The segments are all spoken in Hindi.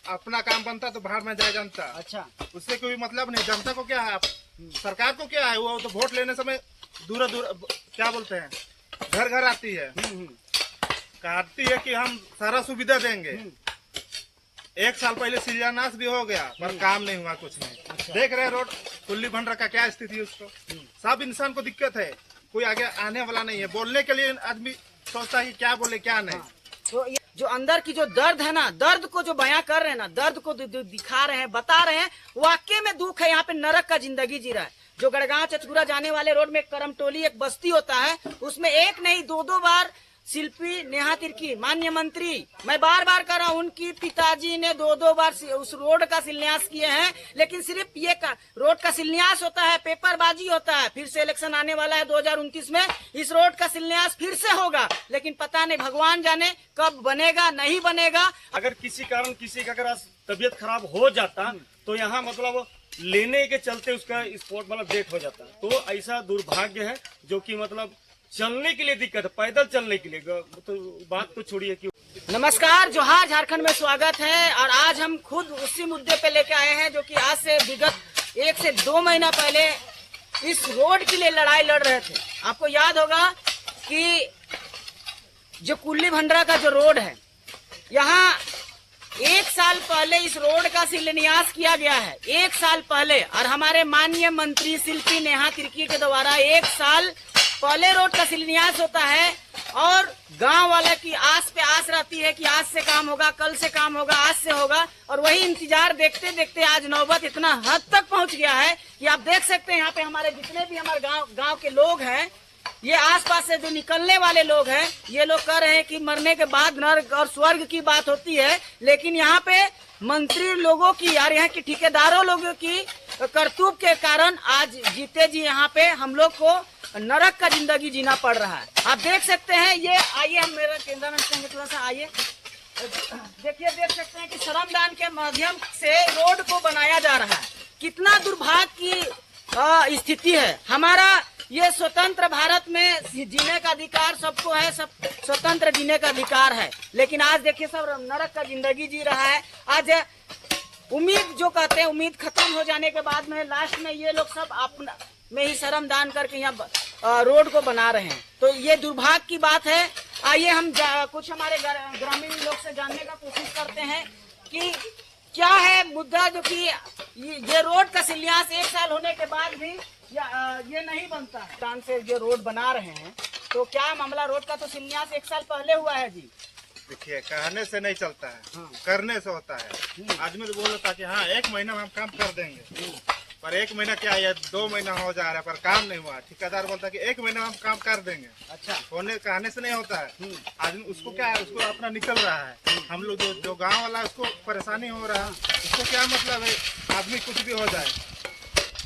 अपना काम बनता तो बाहर में जाए जनता। अच्छा, उससे कोई मतलब नहीं। जनता को क्या है, सरकार को क्या है, वो तो वोट लेने समय दूर दूर क्या बोलते हैं, घर घर आती है, कहती है कि हम सारा सुविधा देंगे। 1 साल पहले शिलान्यास भी हो गया पर काम नहीं हुआ, कुछ नहीं। अच्छा। देख रहे रोड कुल्ली भंडरा का क्या स्थिति है उसको। सब इंसान को दिक्कत है, कोई आगे आने वाला नहीं है। बोलने के लिए आदमी सोचता है कि क्या बोले क्या नहीं। तो ये जो अंदर की जो दर्द है ना, दर्द को जो बयां कर रहे हैं ना, दर्द को दिखा रहे हैं, बता रहे हैं, वाकई में दुख है। यहाँ पे नरक का जिंदगी जी रहा है। जो गड़गांव चचगुरा जाने वाले रोड में करमटोली एक बस्ती होता है, उसमें एक नहीं 2-2 बार शिल्पी नेहा तिर्की माननीय मंत्री, मैं बार बार कर रहा हूँ, उनकी पिताजी ने 2-2 बार उस रोड का शिलान्यास किए हैं। लेकिन सिर्फ ये रोड का शिलान्यास होता है, पेपरबाजी होता है। फिर से इलेक्शन आने वाला है 2029 में, इस रोड का शिलान्यास फिर से होगा, लेकिन पता नहीं, भगवान जाने कब बनेगा, नहीं बनेगा। अगर किसी कारण किसी का अगर आज तबीयत खराब हो जाता तो यहाँ मतलब लेने के चलते उसका स्पॉट मतलब डेथ हो जाता। तो ऐसा दुर्भाग्य है जो कि मतलब चलने के लिए दिक्कत है, पैदल चलने के लिए तो बात तो छोड़िए कि। नमस्कार, जोहार, झारखंड में स्वागत है। और आज हम खुद उसी मुद्दे पे लेके आए हैं जो कि आज से विगत 1 से 2 महीना पहले इस रोड के लिए लड़ाई लड़ रहे थे। आपको याद होगा कि जो कुल्ली भंडरा का जो रोड है, यहाँ 1 साल पहले इस रोड का शिलान्यास किया गया है। 1 साल पहले, और हमारे माननीय मंत्री शिल्पी नेहा तिर्की के द्वारा 1 साल पहले रोड का शिलान्यास होता है। और गांव वाले की आस पे आस रहती है कि आज से काम होगा, कल से काम होगा, आज से होगा। और वही इंतजार देखते देखते आज नौबत इतना हद तक पहुंच गया है कि आप देख सकते हैं यहाँ पे हमारे जितने भी हमारे गांव के लोग हैं, ये आसपास से जो निकलने वाले लोग हैं, ये लोग कह रहे हैं कि मरने के बाद नर्क और स्वर्ग की बात होती है। लेकिन यहाँ पे मंत्री लोगों की और यहाँ के ठेकेदारों लोगों की करतूत के कारण आज जीते जी यहाँ पे हम लोग को नरक का जिंदगी जीना पड़ रहा है। आप देख सकते हैं, ये आइए, हम मेरा कैमरा मैन थोड़ा सा आइए, देखिए, देख सकते हैं कि श्रमदान के माध्यम से रोड को बनाया जा रहा है। कितना दुर्भाग्य की स्थिति है। हमारा ये स्वतंत्र भारत में जीने का अधिकार सबको है, सब स्वतंत्र जीने का अधिकार है। लेकिन आज देखिए सब नरक का जिंदगी जी रहा है। आज उम्मीद जो कहते हैं, उम्मीद खत्म हो जाने के बाद में लास्ट में ये लोग सब अपना में ही श्रम दान करके यहाँ रोड को बना रहे हैं। तो ये दुर्भाग्य की बात है। आइए हम कुछ हमारे ग्रामीण लोग से जानने का कोशिश करते हैं कि क्या है मुद्दा जो कि ये रोड का शिलान्यास 1 साल होने के बाद भी ये नहीं बनता है। काम से ये रोड बना रहे हैं, तो क्या मामला? रोड का तो शिलान्यास 1 साल पहले हुआ है जी। देखिए, कहने से नहीं चलता है, करने से होता है। आदमी तो बोलता है कि हाँ 1 महीना में हम काम कर देंगे, पर 1 महीना क्या है, 2 महीना हो जा रहा है पर काम नहीं हुआ। ठेकेदार बोलता है कि 1 महीना में हम काम कर देंगे। अच्छा, होने कहने से नहीं होता है। आदमी उसको क्या है, उसको अपना निकल रहा है। हम लोग जो गांव वाला है उसको परेशानी हो रहा है, उसको क्या मतलब है, आदमी कुछ भी हो जाए,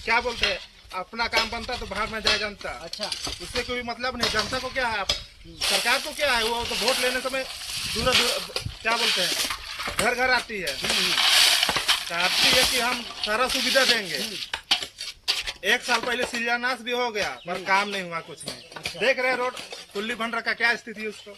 क्या बोलते हैं, अपना काम बनता तो बाहर में जाए जनता। अच्छा, उससे कोई मतलब नहीं। जनता को क्या है, सरकार को क्या है, वो तो वोट लेने समय दूर दूर क्या बोलते हैं, घर घर आती है, कहती है कि हम सारा सुविधा देंगे। 1 साल पहले शिलान्यास भी हो गया पर काम नहीं हुआ, कुछ नहीं। अच्छा। देख रहे रोड कुल्ली भंडरा का क्या स्थिति है उसको।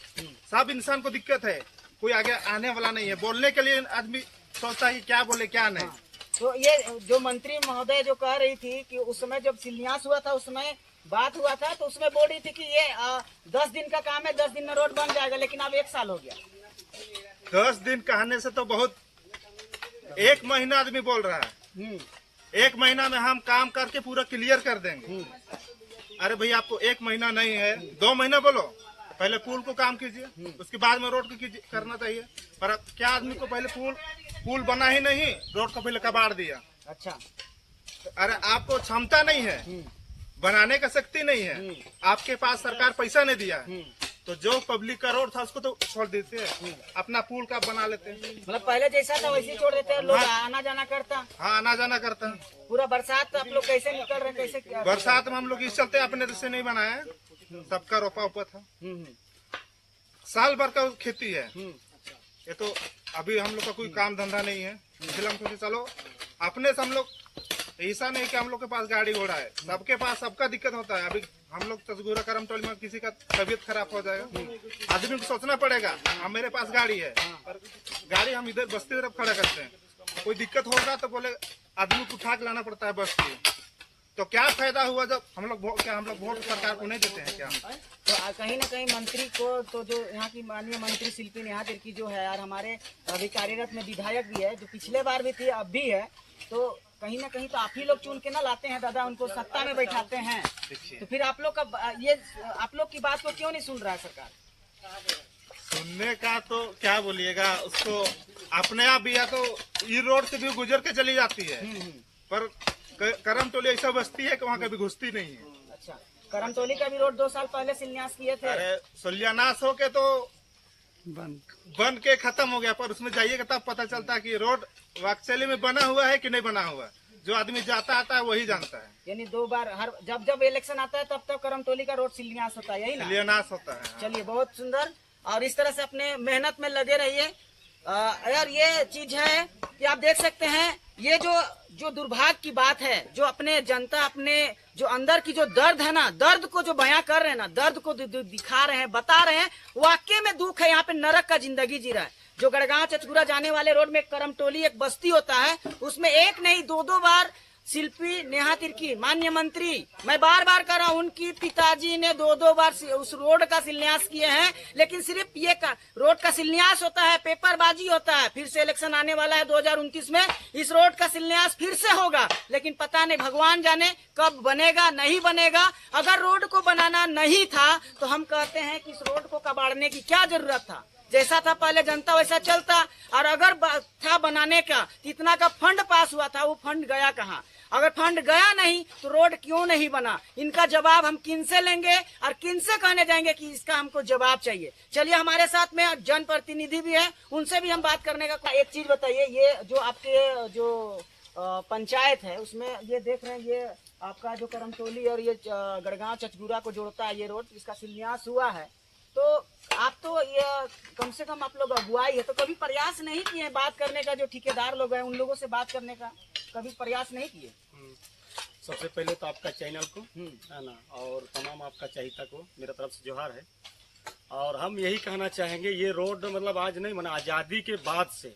सब इंसान को दिक्कत है, कोई आगे आने वाला नहीं है। बोलने के लिए आदमी सोचता है कि क्या बोले क्या नहीं। तो ये जो मंत्री महोदय जो कह रही थी कि उस समय जब शिलान्यास हुआ था, उस समय बात हुआ था, तो उसमें बोल रही थी कि ये 10 दिन का काम है, 10 दिन में रोड बन जाएगा। लेकिन अब 1 साल हो गया। 10 दिन कहने से तो बहुत, 1 महीना आदमी बोल रहा है। 1 महीना में हम काम करके पूरा क्लियर कर देंगे। अरे भाई, आपको 1 महीना नहीं है, 2 महीना बोलो। पहले पुल को काम कीजिए, उसके बाद में रोड को करना चाहिए। पर अब क्या आदमी को पहले पुल बना ही नहीं, रोड को पहले कबाड़ दिया। अच्छा, अरे आपको क्षमता नहीं है, बनाने का शक्ति नहीं है, आपके पास सरकार पैसा नहीं दिया, तो जो पब्लिक का रोड था उसको तो छोड़ देते हैं, अपना पुल का बना लेते हैं। मतलब पहले जैसा था वैसे छोड़ देते हैं, लोग आना जाना करता। हाँ, आना जाना करता है। पूरा बरसात आप लोग कैसे निकल रहे, कैसे क्या? बरसात में हम लोग इस चलते अपने से नहीं बनाया, सबका रोपा उपा था। साल भर का खेती है ये, तो अभी हम लोग का कोई काम धंधा नहीं है। इसलिए हम सोचे चलो अपने से, हम लोग ऐसा नहीं कि हम लोग के पास गाड़ी घोड़ा है, सबके पास सबका दिक्कत होता है। अभी हम लोग तस्गुरा करमटोली में किसी का तबीयत खराब हो जाएगा, आदमी को सोचना पड़ेगा। हम मेरे पास गाड़ी है, पर गाड़ी हम इधर बस्ती तरफ खड़ा करते हैं, कोई दिक्कत होगा तो बोले आदमी को उठा के लाना पड़ता है बस की। तो क्या फायदा हुआ जब हम लोग वोट सरकार को नहीं देते हैं क्या? तो कहीं ना कहीं मंत्री को, तो जो यहाँ की माननीय मंत्री शिल्पी नेहा तिर्की जो है, और हमारे अभी कार्यरत में विधायक भी है, जो पिछले बार भी थी अब भी है, तो कहीं ना कहीं तो आप ही लोग चुन के ना लाते हैं दादा, उनको सत्ता में बैठाते हैं। तो फिर आप लोग का ये, आप लोग की बात को क्यों नहीं सुन रहा है सरकार? सुनने का तो क्या बोलिएगा, उसको अपने आप भी या तो ये रोड से भी गुजर के चली जाती है, पर करमटोली ऐसा बस्ती है कि वहाँ कभी घुसती नहीं है। अच्छा, करमटोली का भी रोड 2 साल पहले शिलान्यास किए थे। अरे शिलान्यास हो के तो बन के खत्म हो गया, पर उसमें जाइएगा तब पता चलता है कि रोड वाकई में बना हुआ है कि नहीं बना हुआ। जो आदमी जाता आता है वही जानता है। यानी 2 बार हर जब इलेक्शन आता है तब करमटोली का रोड शिलान्यास होता है, यही ना? शिलान्यास होता है। चलिए, बहुत सुंदर। और इस तरह से अपने मेहनत में लगे रहिए। यार ये चीज है कि आप देख सकते हैं, ये जो दुर्भाग्य की बात है, जो अपने जनता, अपने जो अंदर की जो दर्द है ना, दर्द को जो बयां कर रहे हैं ना, दर्द को दिखा रहे हैं, बता रहे हैं, वाकई में दुख है। यहाँ पे नरक का जिंदगी जी रहा है। जो गढ़गांव चचगुरा जाने वाले रोड में करमटोली एक बस्ती होता है, उसमें एक नहीं 2 बार शिल्पी नेहा तिर्की माननीय मंत्री, मैं बार बार कर रहा हूँ, उनकी पिताजी ने 2 बार उस रोड का शिलान्यास किए हैं। लेकिन सिर्फ ये रोड का शिलान्यास होता है, पेपरबाजी होता है। फिर से इलेक्शन आने वाला है 2029 में, इस रोड का शिलान्यास फिर से होगा, लेकिन पता नहीं, भगवान जाने कब बनेगा, नहीं बनेगा। अगर रोड को बनाना नहीं था तो हम कहते हैं कि इस रोड को कबाड़ने की क्या जरूरत था? जैसा था पहले जनता वैसा चलता। और अगर था बनाने का, इतना का फंड पास हुआ था, वो फंड गया कहाँ? अगर फंड गया नहीं तो रोड क्यों नहीं बना? इनका जवाब हम किनसे लेंगे और किनसे कहने जाएंगे कि इसका हमको जवाब चाहिए? चलिए, हमारे साथ में जनप्रतिनिधि भी है, उनसे भी हम बात करने का। एक चीज बताइए, ये जो आपके जो पंचायत है उसमें ये देख रहे हैं, ये आपका जो करमटोली और ये गढ़गांव चचगुरा को जोड़ता है ये रोड, इसका शिलान्यास हुआ है। तो आप तो ये कम से कम आप लोग अगुवाई है, तो कभी प्रयास नहीं किए बात करने का? जो ठेकेदार लोग हैं उन लोगों से बात करने का कभी प्रयास नहीं किए? सबसे पहले तो आपका चैनल को है ना, और तमाम आपका चाहता को मेरा तरफ से जोहार है। और हम यही कहना चाहेंगे, ये रोड मतलब आज नहीं बना, आजादी के बाद से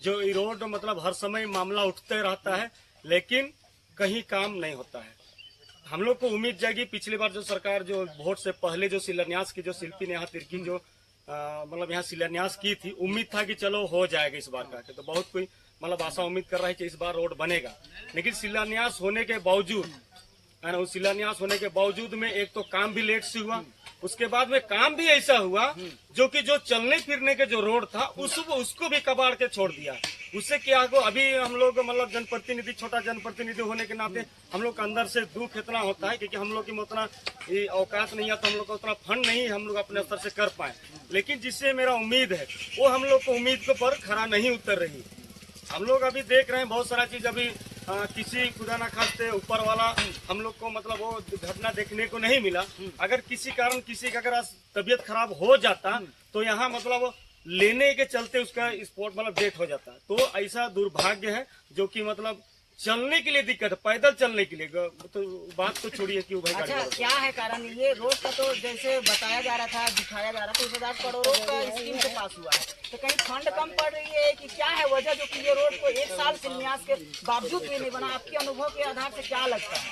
जो ये रोड मतलब हर समय मामला उठते रहता है, लेकिन कहीं काम नहीं होता है। हम लोग को उम्मीद जाएगी, पिछली बार जो सरकार जो वोट से पहले जो शिलान्यास की, जो शिल्पी नेहा तिर्की जो मतलब यहाँ शिलान्यास की थी, उम्मीद था कि चलो हो जाएगा इस बार का। तो बहुत कोई मतलब आशा उम्मीद कर रहा है कि इस बार रोड बनेगा, लेकिन शिलान्यास होने के बावजूद है ना, उस शिलान्यास होने के बावजूद में एक तो काम भी लेट से हुआ, उसके बाद में काम भी ऐसा हुआ जो कि जो चलने फिरने के जो रोड था उसको भी कबाड़ के छोड़ दिया। उससे क्या हो, अभी हम लोग मतलब जनप्रतिनिधि, छोटा जनप्रतिनिधि होने के नाते हम लोग का अंदर से दुख इतना होता है क्योंकि हम लोग की उतना औकात नहीं है, तो हम लोग का उतना फंड नहीं हम लोग अपने स्तर से कर पाए। लेकिन जिससे मेरा उम्मीद है वो हम लोग को उम्मीद के पर खरा नहीं उतर रही। हम लोग अभी देख रहे हैं बहुत सारा चीज, अभी किसी खुदा ना खास्ते ऊपर वाला हम लोग को मतलब वो घटना देखने को नहीं मिला। अगर किसी कारण किसी का अगर तबीयत खराब हो जाता तो यहाँ मतलब लेने के चलते उसका स्पॉट मतलब डेथ हो जाता। तो ऐसा दुर्भाग्य है जो कि मतलब चलने के लिए दिक्कत है, पैदल चलने के लिए तो बात तो छोड़िए कि भाई। अच्छा, क्या है कारण? ये रोड का तो जैसे बताया जा रहा था, दिखाया जा रहा था, 10,000 करोड़ का स्कीम से पास हुआ है, तो कहीं फंड कम पड़ रही है कि क्या है वजह जो कि ये रोड को 1 साल शिलान्यास के बावजूद भी नहीं बना? आपके अनुभव के आधार से क्या लगता है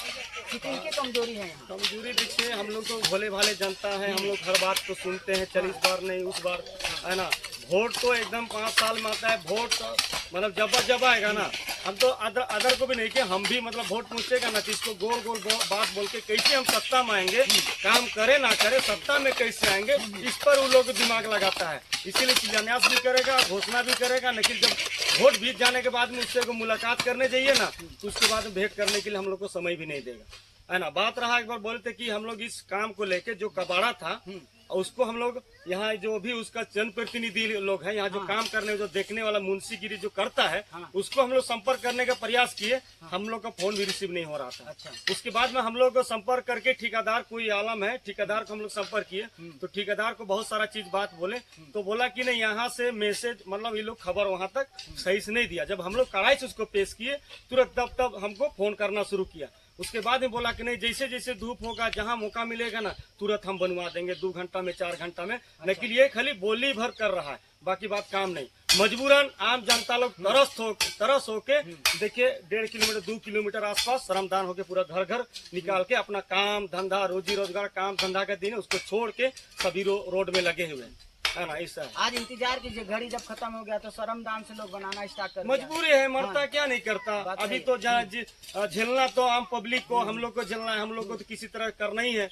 कि किनकी कमजोरी है? कमजोरी देखिए, हम लोग तो भोले भाले जनता है, हम लोग हर बात को सुनते हैं, चल इस बार नहीं उस बार है ना। वोट तो एकदम 5 साल में आता है, वोट तो मतलब जब आएगा ना, हम तो अदर को भी नहीं कि हम भी मतलब वोट पूछेगा ना, इसको गोल गोल बात बोल के कैसे हम सत्ता में आएंगे, काम करे ना करे सत्ता में कैसे आएंगे, इस पर वो लोग दिमाग लगाता है। इसीलिए शिलान्यास भी करेगा, घोषणा भी करेगा, लेकिन जब वोट बीत जाने के बाद में उससे को मुलाकात करने जाइए ना, तो उसके बाद भेंट करने के लिए हम लोग को समय भी नहीं देगा, है ना। बात रहा, एक बार बोलते कि हम लोग इस काम को लेके जो कबाड़ा था उसको हम लोग यहाँ जो भी उसका जनप्रतिनिधि लोग हैं, यहाँ जो काम करने जो देखने वाला मुंशीगिरी जो करता है, उसको हम लोग संपर्क करने का प्रयास किए, हम लोग का फोन भी रिसीव नहीं हो रहा था। अच्छा। उसके बाद में हम लोग संपर्क करके ठेकेदार कोई आलम है, ठेकेदार को हम लोग संपर्क किए, तो ठेकेदार को बहुत सारा चीज बात बोले, तो बोला कि नहीं यहाँ से मैसेज मतलब ये लोग खबर वहाँ तक सही से नहीं दिया। जब हम लोग कड़ाई से उसको पेश किए, तुरंत तब हमको फोन करना शुरू किया। उसके बाद में बोला कि नहीं, जैसे जैसे धूप होगा, जहाँ मौका मिलेगा ना, तुरंत हम बनवा देंगे 2 घंटा में, 4 घंटा में। लेकिन ये खाली बोली भर कर रहा है, बाकी बात काम नहीं। मजबूरन आम जनता लोग तरस होके देखिए 1.5 किलोमीटर 2 किलोमीटर आसपास श्रमदान होके पूरा घर घर निकाल के अपना काम धंधा, रोजी रोजगार, काम धंधा का दिन है, उसको छोड़ के सभी रोड में लगे हुए है ना। ऐसा है। आज इंतजार कीजिए, घड़ी जब खत्म हो गया तो श्रमदान से लोग बनाना स्टार्ट कर मजबूरी है, मरता क्या नहीं करता। अभी तो झेलना तो आम पब्लिक को, हम लोग को झेलना है, हम लोग को तो किसी तरह करना ही है।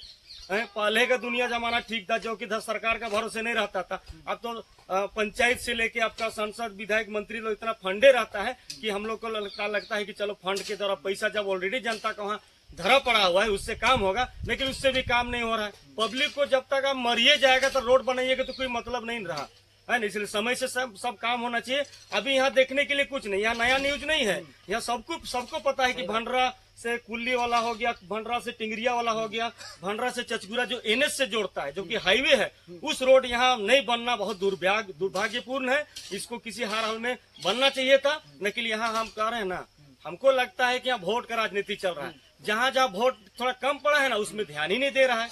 पहले का दुनिया जमाना ठीक था, जो कि सरकार का भरोसे नहीं रहता था। अब तो पंचायत से लेके आपका सांसद, विधायक, मंत्री लोग इतना फंडे रहता है कि हम लोग को लगता है कि चलो फंड के द्वारा पैसा, जब ऑलरेडी जनता का वहाँ धरा पड़ा हुआ है, उससे काम होगा। लेकिन उससे भी काम नहीं हो रहा है। पब्लिक को जब तक आप मरिए जाएगा तो रोड बनाइएगा तो कोई मतलब नहीं रहा है ना। इसलिए समय से सब काम होना चाहिए। अभी यहाँ देखने के लिए कुछ नहीं, यहाँ नया न्यूज नहीं है। यहाँ सबको पता है कि भंडरा से कुल्ली वाला हो गया, भंडरा से टिंगरिया वाला हो गया, भंडरा से चचगुरा जो NH से जोड़ता है, जो कि हाईवे है, उस रोड यहाँ नहीं बनना बहुत दुर्भाग्यपूर्ण है। इसको किसी हर हाल में बनना चाहिए था। लेकिन यहाँ हम कह रहे हैं ना, हमको लगता है कि यहाँ वोट का राजनीति चल रहा है। जहाँ जहाँ वोट थोड़ा कम पड़ा है ना, उसमें ध्यान ही नहीं दे रहा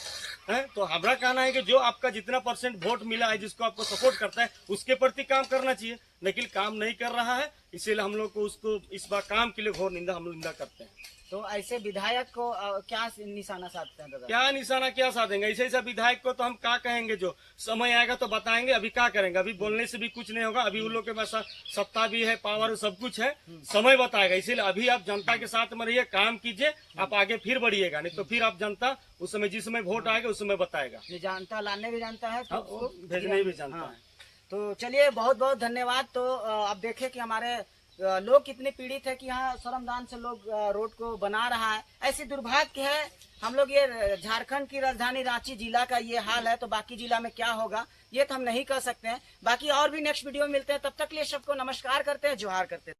है। तो हमारा कहना है कि जो आपका जितना % वोट मिला है, जिसको आपको सपोर्ट करता है, उसके प्रति काम करना चाहिए। लेकिन काम नहीं कर रहा है, इसीलिए हम लोग को उसको इस बार काम के लिए घोर निंदा करते हैं। तो ऐसे विधायक को क्या निशाना साधते हैं दादा? क्या निशाना क्या साधेंगे? ऐसे विधायक को तो हम क्या कहेंगे, जो समय आएगा तो बताएंगे। अभी क्या करेंगे? अभी बोलने से भी कुछ नहीं होगा। अभी उन लोग के पास सत्ता भी है, पावर, सब कुछ है, समय बताएगा। इसीलिए अभी आप जनता के साथ में रहिए, काम कीजिए, आप आगे फिर बढ़िएगा। नहीं तो फिर आप जनता उस समय, जिस समय वोट आएगा उस समय बताएगा। जानता लाने भी जानता है तो भेजने भी जानता है। तो चलिए, बहुत बहुत धन्यवाद। तो अब देखें कि हमारे लोग कितने पीड़ित है कि यहाँ श्रमदान से लोग रोड को बना रहा है। ऐसी दुर्भाग्य है। हम लोग ये झारखंड की राजधानी रांची जिला का ये हाल है, तो बाकी जिला में क्या होगा ये तो हम नहीं कह सकते हैं। बाकी और भी नेक्स्ट वीडियो में मिलते हैं। तब तक के लिए सबको नमस्कार करते हैं, जोहार करते हैं।